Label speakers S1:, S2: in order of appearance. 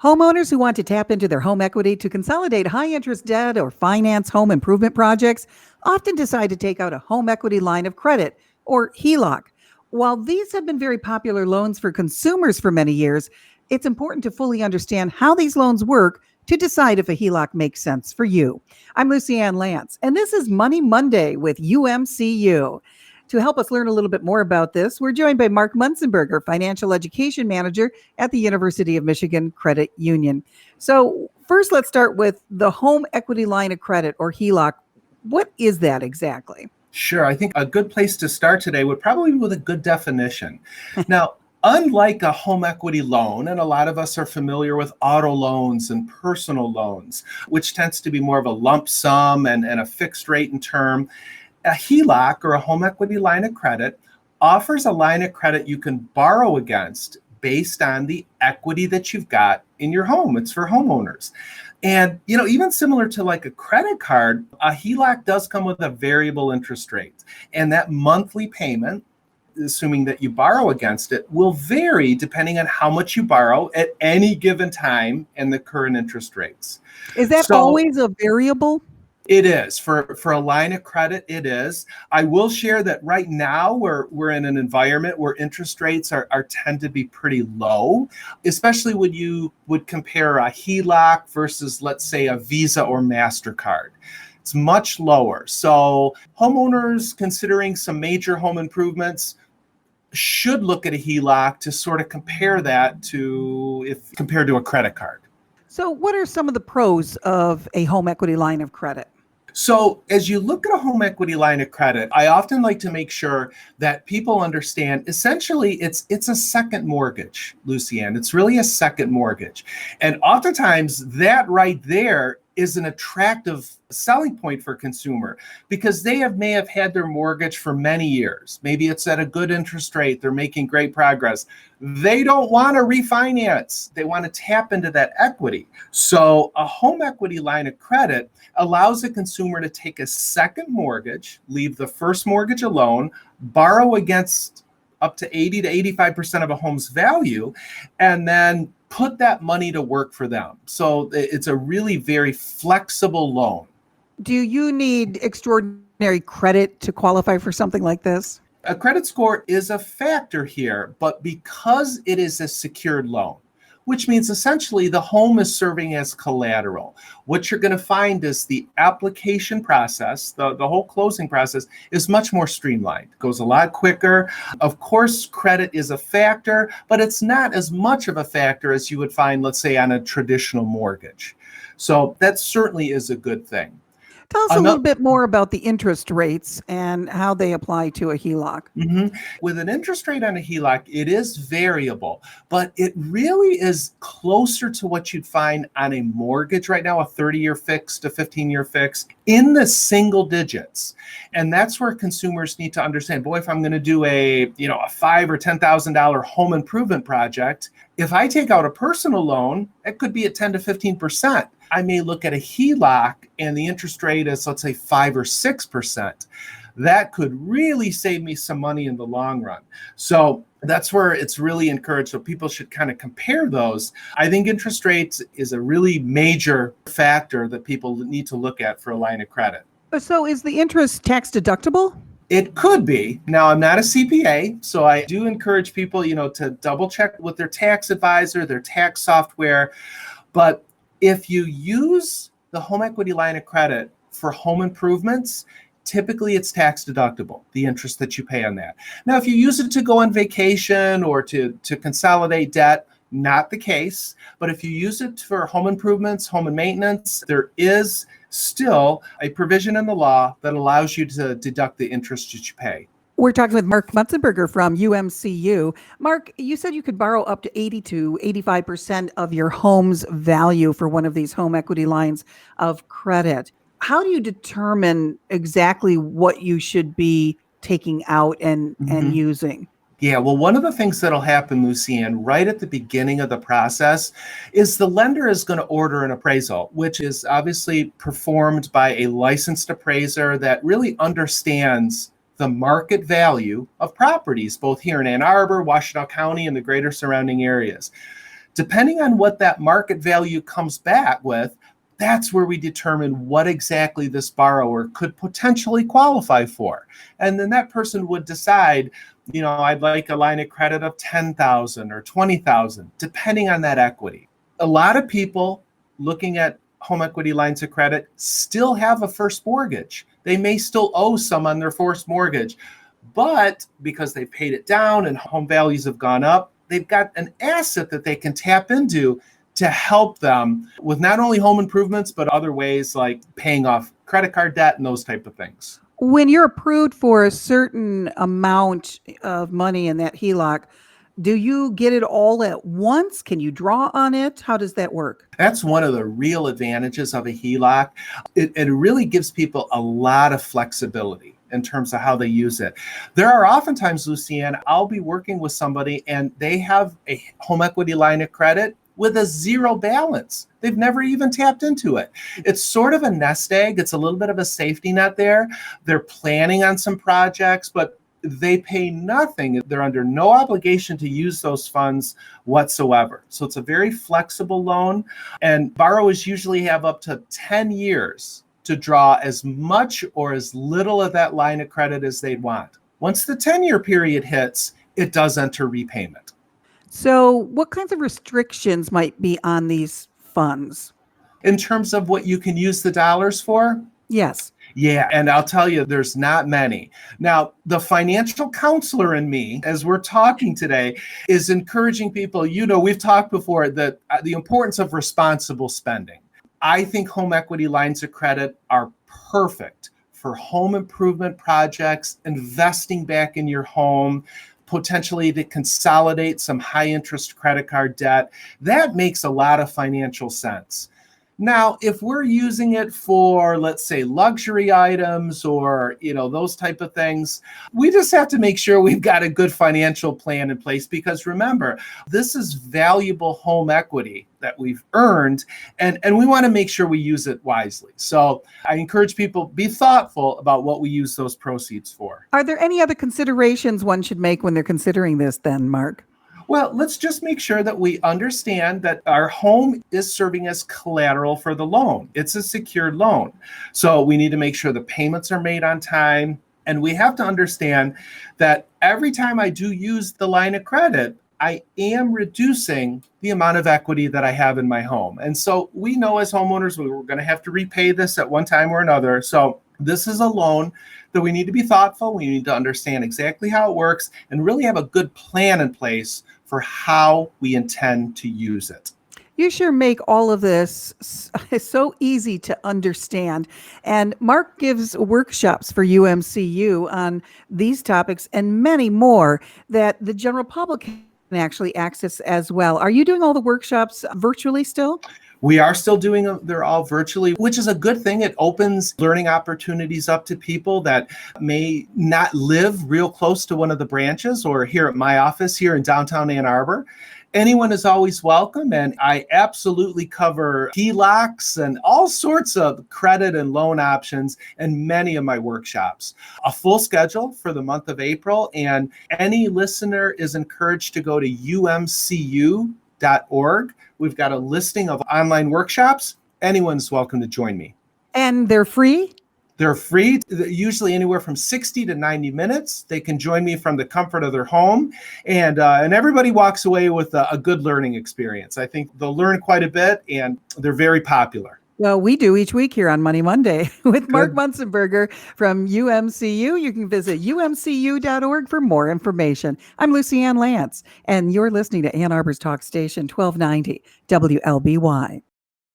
S1: Homeowners who want to tap into their home equity to consolidate high interest debt or finance home improvement projects often decide to take out a home equity line of credit, or HELOC. While these have been very popular loans for consumers for many years, it's important to fully understand how these loans work to decide if a HELOC makes sense for you. I'm Lucy Ann Lance, and this is Money Monday with UMCU. To help us learn a little bit more about this, we're joined by Mark Munzenberger, Financial Education Manager at the University of Michigan Credit Union. So first, let's start with the Home Equity Line of Credit, or HELOC. What is that exactly?
S2: Sure. I think a good place to start today would probably be with a good definition. Now, unlike a home equity loan, and a lot of us are familiar with auto loans and personal loans, which tends to be more of a lump sum and a fixed rate in term, a HELOC, or a home equity line of credit, offers a line of credit you can borrow against based on the equity that you've got in your home. It's for homeowners. And, even similar to like a credit card, a HELOC does come with a variable interest rate. And that monthly payment, assuming that you borrow against it, will vary depending on how much you borrow at any given time and the current interest rates.
S1: Is that always a variable?
S2: It is. For a line of credit, it is. I will share that right now we're in an environment where interest rates are tend to be pretty low, especially when you would compare a HELOC versus, let's say, a Visa or MasterCard. It's much lower. So homeowners considering some major home improvements should look at a HELOC to sort of compare that to, if compared to a credit card.
S1: So what are some of the pros of a home equity line of credit?
S2: So as you look at a home equity line of credit, I often like to make sure that people understand essentially it's a second mortgage, Lucy Ann. It's really a second mortgage. And oftentimes that right there is an attractive selling point for consumer because they may have had their mortgage for many years. Maybe it's at a good interest rate. They're making great progress. They don't want to refinance. They want to tap into that equity. So a home equity line of credit allows a consumer to take a second mortgage, leave the first mortgage alone, borrow against up to 80 to 85% of a home's value, and then put that money to work for them. So it's a really very flexible loan.
S1: Do you need extraordinary credit to qualify for something like this?
S2: A credit score is a factor here, but because it is a secured loan, which means essentially the home is serving as collateral. What you're going to find is the application process, the whole closing process is much more streamlined. It goes a lot quicker. Of course, credit is a factor, but it's not as much of a factor as you would find, let's say, on a traditional mortgage. So that certainly is a good thing.
S1: Tell us a little bit more about the interest rates and how they apply to a HELOC.
S2: Mm-hmm. With an interest rate on a HELOC, it is variable, but it really is closer to what you'd find on a mortgage right now, a 30-year fixed, a 15-year fixed, in the single digits. And that's where consumers need to understand, boy, if I'm going to do a $5,000 or $10,000 home improvement project, if I take out a personal loan, it could be at 10 to 15%. I may look at a HELOC and the interest rate is, let's say, 5 or 6%. That could really save me some money in the long run. So that's where it's really encouraged. So people should kind of compare those. I think interest rates is a really major factor that people need to look at for a line of credit.
S1: So is the interest tax deductible?
S2: It could be. Now, I'm not a CPA, so I do encourage people, to double check with their tax advisor, their tax software. But if you use the home equity line of credit for home improvements, typically it's tax deductible, the interest that you pay on that. Now, if you use it to go on vacation or to consolidate debt, not the case. But if you use it for home improvements, home and maintenance, there is still a provision in the law that allows you to deduct the interest that you pay.
S1: We're talking with Mark Munzenberger from UMCU. Mark, you said you could borrow up to 80 to 85% of your home's value for one of these home equity lines of credit. How do you determine exactly what you should be taking out and using?
S2: Yeah, well, one of the things that'll happen, Lucy Ann, right at the beginning of the process is the lender is going to order an appraisal, which is obviously performed by a licensed appraiser that really understands the market value of properties, both here in Ann Arbor, Washtenaw County, and the greater surrounding areas. Depending on what that market value comes back with, that's where we determine what exactly this borrower could potentially qualify for. And then that person would decide, I'd like a line of credit of $10,000 or $20,000, depending on that equity. A lot of people looking at home equity lines of credit still have a first mortgage. They may still owe some on their first mortgage, but because they paid it down and home values have gone up, they've got an asset that they can tap into to help them with not only home improvements, but other ways like paying off credit card debt and those type of things.
S1: When you're approved for a certain amount of money in that HELOC, do you get it all at once? Can you draw on it? How does that work?
S2: That's one of the real advantages of a HELOC. It really gives people a lot of flexibility in terms of how they use it. There are oftentimes, Lucianne, I'll be working with somebody and they have a home equity line of credit with a zero balance. They've never even tapped into it. It's sort of a nest egg. It's a little bit of a safety net there. They're planning on some projects, but they pay nothing. They're under no obligation to use those funds whatsoever. So it's a very flexible loan, and borrowers usually have up to 10 years to draw as much or as little of that line of credit as they'd want. Once the 10-year period hits, it does enter repayment.
S1: So what kinds of restrictions might be on these funds?
S2: In terms of what you can use the dollars for?
S1: Yes.
S2: Yeah, and I'll tell you, there's not many. Now, the financial counselor in me, as we're talking today, is encouraging people, we've talked before, that the importance of responsible spending. I think home equity lines of credit are perfect for home improvement projects, investing back in your home, potentially to consolidate some high interest credit card debt. That makes a lot of financial sense. Now, if we're using it for, let's say, luxury items or, those type of things, we just have to make sure we've got a good financial plan in place, because remember, this is valuable home equity that we've earned, and we want to make sure we use it wisely. So I encourage people, be thoughtful about what we use those proceeds for.
S1: Are there any other considerations one should make when they're considering this then, Mark?
S2: Well, let's just make sure that we understand that our home is serving as collateral for the loan. It's a secured loan. So we need to make sure the payments are made on time. And we have to understand that every time I do use the line of credit, I am reducing the amount of equity that I have in my home. And so we know as homeowners, we're going to have to repay this at one time or another. So this is a loan that we need to be thoughtful. We need to understand exactly how it works and really have a good plan in place for how we intend to use it.
S1: You sure make all of this so easy to understand. And Mark gives workshops for UMCU on these topics and many more that the general public can actually access as well. Are you doing all the workshops virtually still?
S2: We are still doing them. They're all virtually, which is a good thing. It opens learning opportunities up to people that may not live real close to one of the branches or here at my office here in downtown Ann Arbor. Anyone is always welcome, and I absolutely cover HELOCs and all sorts of credit and loan options in many of my workshops. A full schedule for the month of April, and any listener is encouraged to go to umcu.org. We've got a listing of online workshops. Anyone's welcome to join me.
S1: And they're free?
S2: They're free, usually anywhere from 60 to 90 minutes. They can join me from the comfort of their home, and everybody walks away with a good learning experience. I think they'll learn quite a bit, and they're very popular.
S1: Well, we do each week here on Money Monday with Mark Munzenberger from UMCU. You can visit umcu.org for more information. I'm Lucianne Lance, and you're listening to Ann Arbor's Talk Station 1290 WLBY.